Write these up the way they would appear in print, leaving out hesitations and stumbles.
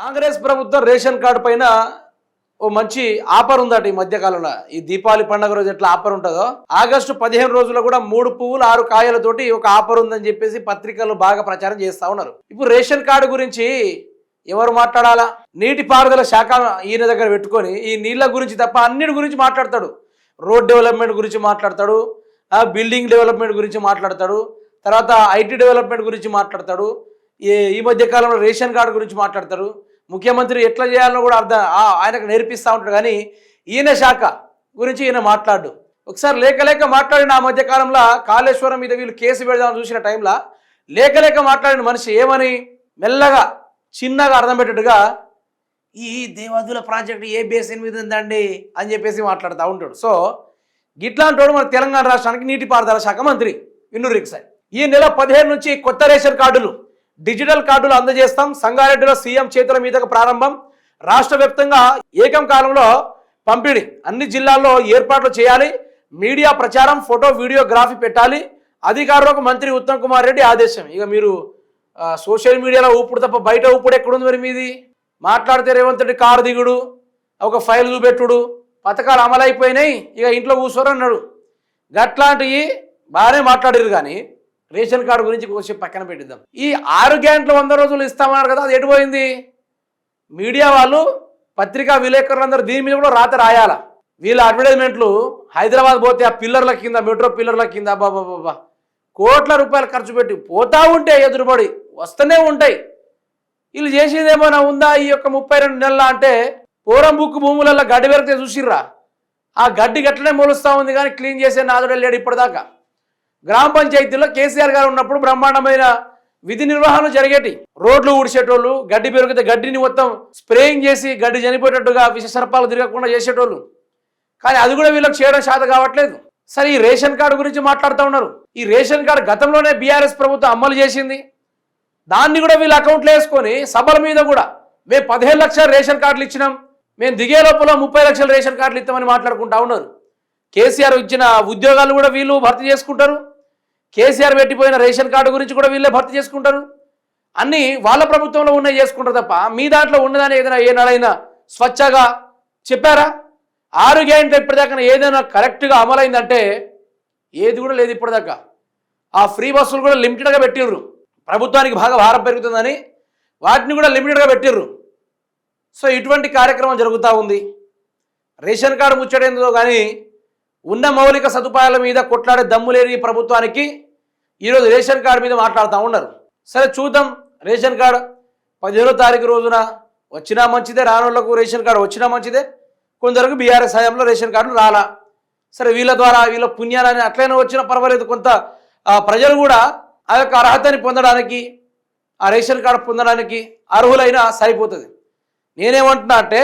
కాంగ్రెస్ ప్రభుత్వం ration card పైన ఓ మంచి ఆఫర్ ఉందట ఈ మధ్యకాలంలో. ఈ దీపావళి పండుగ రోజు ఎట్లా ఆఫర్ ఉంటుందో ఆగస్టు 15 రోజుల్లో కూడా 3 పువ్వులు 6 కాయలతోటి ఒక ఆఫర్ ఉందని చెప్పేసి పత్రికలు బాగా ప్రచారం చేస్తా ఉన్నారు. ఇప్పుడు రేషన్ కార్డు గురించి ఎవరు మాట్లాడాలా? నీటిపారుదల శాఖ ఈయన దగ్గర పెట్టుకొని ఈ నీళ్ళ గురించి తప్ప అన్నిటి గురించి మాట్లాడతాడు. రోడ్ డెవలప్మెంట్ గురించి మాట్లాడతాడు, బిల్డింగ్ డెవలప్మెంట్ గురించి మాట్లాడతాడు, తర్వాత ఐటీ డెవలప్మెంట్ గురించి మాట్లాడతాడు, ఈ మధ్య కాలంలో రేషన్ కార్డు గురించి మాట్లాడతారు. ముఖ్యమంత్రి ఎట్లా చేయాలో కూడా ఆయనకు నేర్పిస్తూ ఉంటాడు. కానీ ఈయన శాఖ గురించి ఈయన మాట్లాడు. ఒకసారి లేక మాట్లాడిన ఆ మధ్యకాలంలో కాళేశ్వరం మీద వీళ్ళు కేసు పెడదామని చూసిన టైంలో లేక మాట్లాడిన మనిషి ఏమని మెల్లగా చిన్నగా అర్థం పెట్టేట్టుగా ఈ దేవాదుల ప్రాజెక్టు ఏ బేసిన్ మీద ఉందండి అని చెప్పేసి మాట్లాడుతూ ఉంటాడు. సో గిట్లాంటి వాడు మన తెలంగాణ రాష్ట్రానికి నీటిపారుదల శాఖ మంత్రి విన్నూరికి సార్. ఈ నెల 15 నుంచి కొత్త రేషన్ కార్డులు, డిజిటల్ కార్డులు అందజేస్తాం. సంగారెడ్డిలో సీఎం చేతుల మీదకు ప్రారంభం. రాష్ట్ర వ్యాప్తంగా ఏకం కాలంలో పంపిణీ. అన్ని జిల్లాల్లో ఏర్పాట్లు చేయాలి. మీడియా ప్రచారం, ఫోటో వీడియోగ్రఫీ పెట్టాలి. అధికారులకు మంత్రి ఉత్తమ్ కుమార్ రెడ్డి ఆదేశం. ఇక మీరు సోషల్ మీడియాలో ఊపుడు తప్ప బయట ఊపుడు ఎక్కడుంది మరి మీది? మాట్లాడితే రేవంత్ రెడ్డి కారు దిగుడు, ఒక ఫైల్ చూపెట్టుడు, పథకాలు అమలైపోయినాయి, ఇక ఇంట్లో కూర్చోరు అన్నాడు. గట్లాంటివి బాగానే మాట్లాడారు. కానీ రేషన్ కార్డు గురించి కొంచెం పక్కన పెట్టిద్దాం. ఈ 6 గ్యారెంటీలు 100 రోజులు ఇస్తామన్నారు కదా, అది ఎటుపోయింది? మీడియా వాళ్ళు, పత్రికా విలేకరులందరూ దీని మీద కూడా రాత రాయాల. వీళ్ళ అడ్వర్టైజ్మెంట్లు హైదరాబాద్ పోతే ఆ పిల్లర్ల కింద, మెట్రో పిల్లర్ల కింద బాబా కోట్ల రూపాయలు ఖర్చు పెట్టి పోతా ఉంటే ఎదురుబడి వస్తూనే ఉంటాయి. వీళ్ళు చేసేది ఏమైనా ఉందా? ఈ యొక్క 32 నెలల అంటే పూరం బుక్కు భూములలో గడ్డి పెరిగితే చూసిర్రా? ఆ గడ్డి గట్లనే మొలుస్తూ ఉంది, కానీ క్లీన్ చేసే నాదుడే లేడు ఇప్పటిదాకా. గ్రామ పంచాయతీలో కేసీఆర్ గారు ఉన్నప్పుడు బ్రహ్మాండమైన విధి నిర్వహణ జరిగేటి. రోడ్లు ఊడిచేటోళ్ళు, గడ్డి పెరిగితే గడ్డిని మొత్తం స్ప్రేయింగ్ చేసి గడ్డి చనిపోయేటట్టుగా విష సర్పాలు తిరగకుండా చేసేటోళ్ళు. కానీ అది కూడా వీళ్ళకి చేయడం శాత కావట్లేదు. సరే, ఈ రేషన్ కార్డు గురించి మాట్లాడుతూ ఉన్నారు. ఈ రేషన్ కార్డు గతంలోనే బీఆర్ఎస్ ప్రభుత్వం అమలు చేసింది. దాన్ని కూడా వీళ్ళు అకౌంట్లో వేసుకొని సభల మీద కూడా మేము 15 లక్షల రేషన్ కార్డులు ఇచ్చినాం, మేము దిగే లోపల 30 లక్షల రేషన్ కార్డులు ఇస్తామని మాట్లాడుకుంటా ఉన్నారు. కేసీఆర్ ఇచ్చిన ఉద్యోగాలు కూడా వీళ్ళు భర్తీ చేసుకుంటారు. కేసీఆర్ పెట్టిపోయిన రేషన్ కార్డు గురించి కూడా వీళ్ళే భర్తీ చేసుకుంటారు. అన్నీ వాళ్ళ ప్రభుత్వంలో ఉన్నాయి చేసుకుంటారు తప్ప మీ దాంట్లో ఉన్నదని ఏదైనా ఏనాడైనా స్వచ్ఛగా చెప్పారా? 6 గ్యారెంటీలు ఇప్పటిదాకా ఏదైనా కరెక్ట్గా అమలైందంటే ఏది కూడా లేదు ఇప్పటిదాకా. ఆ ఫ్రీ బస్సులు కూడా లిమిటెడ్గా పెట్టిర్రు. ప్రభుత్వానికి బాగా భారం పెరుగుతుందని వాటిని కూడా లిమిటెడ్గా పెట్టిర్రు. సో ఇటువంటి కార్యక్రమం జరుగుతూ ఉంది. రేషన్ కార్డు ముచ్చడేందో కానీ ఉన్న మౌలిక సదుపాయాల మీద కొట్లాడే దమ్ము లేని ప్రభుత్వానికి ఈరోజు రేషన్ కార్డు మీద మాట్లాడుతూ ఉన్నారు. సరే చూద్దాం. రేషన్ కార్డు 15వ తారీఖు రోజున వచ్చినా మంచిదే, రానోళ్లకు రేషన్ కార్డు వచ్చినా మంచిదే. కొందరికి బీఆర్ఎస్ హయాంలో రేషన్ కార్డులు రాలా. సరే, వీళ్ళ ద్వారా వీళ్ళ పుణ్యాలని అట్లయినా వచ్చినా పర్వాలేదు. కొంత ప్రజలు కూడా ఆ యొక్క అర్హతని పొందడానికి, ఆ రేషన్ కార్డు పొందడానికి అర్హులైనా సరిపోతుంది. నేనేమంటున్నా అంటే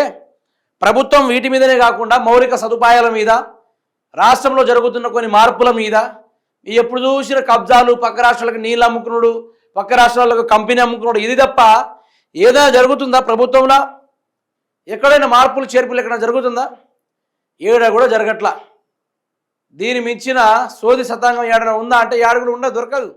ప్రభుత్వం వీటి మీదనే కాకుండా మౌలిక సదుపాయాల మీద, రాష్ట్రంలో జరుగుతున్న కొన్ని మార్పుల మీద, ఎప్పుడు చూసిన కబ్జాలు, పక్క రాష్ట్రాలకు నీళ్ళు అమ్ముకున్నాడు, పక్క రాష్ట్రాలకు కంపెనీ అమ్ముకున్నాడు, ఇది తప్ప ఏదైనా జరుగుతుందా ప్రభుత్వంలో? ఎక్కడైనా మార్పులు చేర్పులు ఎక్కడైనా జరుగుతుందా? ఏడా కూడా జరగట్లా. దీని మించిన సోది సతాంగం ఏడైనా ఉందా అంటే ఏడ కూడా దొరకదు.